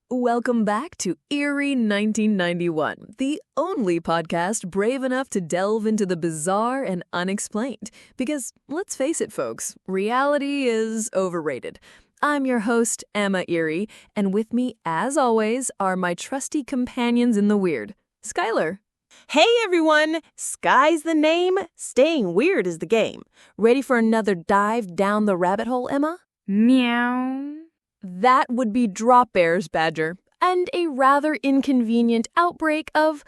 Welcome back to Eerie 1991, the only podcast brave enough to delve into the bizarre and unexplained. Because, let's face it, folks, reality is overrated. I'm your host, Emma Eerie, and with me, as always, are my trusty companions in the weird, Skylar. Hey everyone! Sky's the name, staying weird is the game. Ready for another dive down the rabbit hole, Emma? Meow. That would be drop bears, Badger, and a rather inconvenient outbreak of,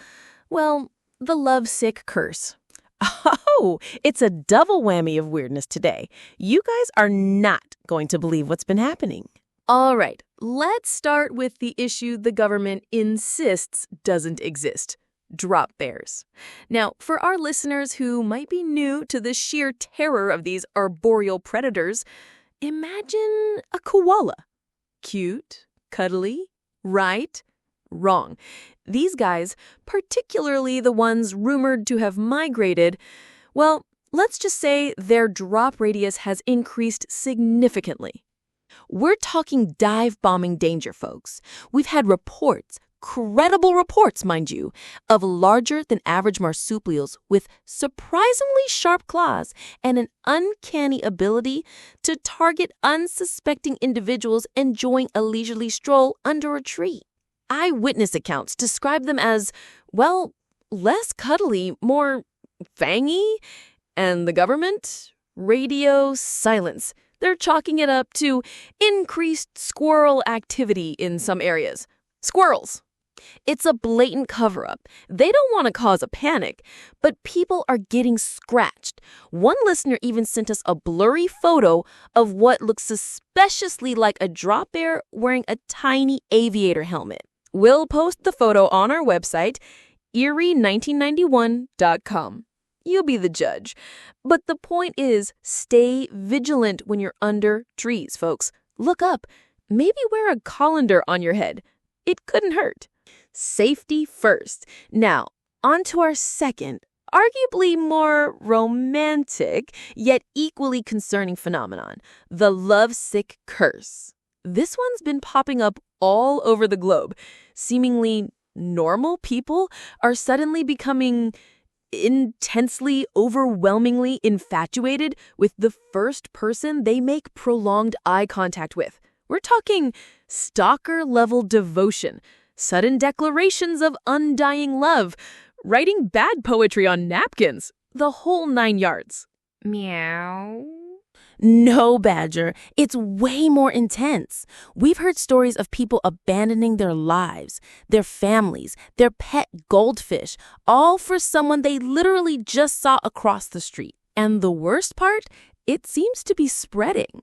well, the lovesick curse. Oh, it's a double whammy of weirdness today. You guys are not going to believe what's been happening. All right, let's start with the issue the government insists doesn't exist. Drop bears. Now, for our listeners who might be new to the sheer terror of these arboreal predators, imagine a koala. Cute, cuddly, right? Wrong. These guys, particularly the ones rumored to have migrated, well, let's just say their drop radius has increased significantly. We're talking dive-bombing danger, folks. We've had reports, credible reports, mind you, of larger-than-average marsupials with surprisingly sharp claws and an uncanny ability to target unsuspecting individuals enjoying a leisurely stroll under a tree. Eyewitness accounts describe them as, well, less cuddly, more fangy, and the government? Radio silence. They're chalking it up to increased squirrel activity in some areas. Squirrels. It's a blatant cover-up. They don't want to cause a panic, but people are getting scratched. One listener even sent us a blurry photo of what looks suspiciously like a drop bear wearing a tiny aviator helmet. We'll post the photo on our website, eerie1991.com. You'll be the judge. But the point is, stay vigilant when you're under trees, folks. Look up. Maybe wear a colander on your head. It couldn't hurt. Safety first. Now, on to our second, arguably more romantic, yet equally concerning phenomenon, the lovesick curse. This one's been popping up all over the globe. Seemingly normal people are suddenly becoming intensely, overwhelmingly infatuated with the first person they make prolonged eye contact with. We're talking stalker-level devotion, sudden declarations of undying love, writing bad poetry on napkins, the whole 9 yards. Meow. No, Badger, it's way more intense. We've heard stories of people abandoning their lives, their families, their pet goldfish, all for someone they literally just saw across the street. And the worst part, it seems to be spreading.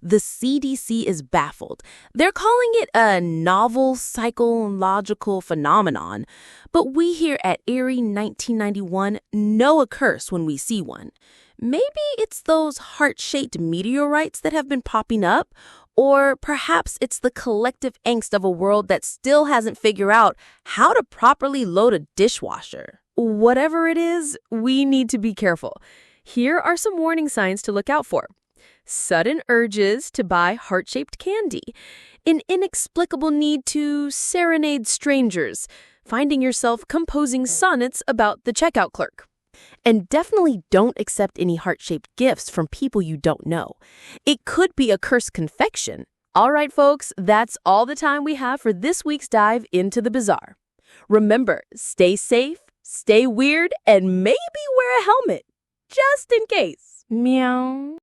The CDC is baffled. They're calling it a novel psychological phenomenon, but we here at Eerie 1991 know a curse when we see one. Maybe it's those heart-shaped meteorites that have been popping up, or perhaps it's the collective angst of a world that still hasn't figured out how to properly load a dishwasher. Whatever it is, we need to be careful. Here are some warning signs to look out for. Sudden urges to buy heart-shaped candy, an inexplicable need to serenade strangers, finding yourself composing sonnets about the checkout clerk. And definitely don't accept any heart-shaped gifts from people you don't know. It could be a cursed confection. All right, folks, that's all the time we have for this week's dive into the bizarre. Remember, stay safe, stay weird, and maybe wear a helmet, just in case. Meow.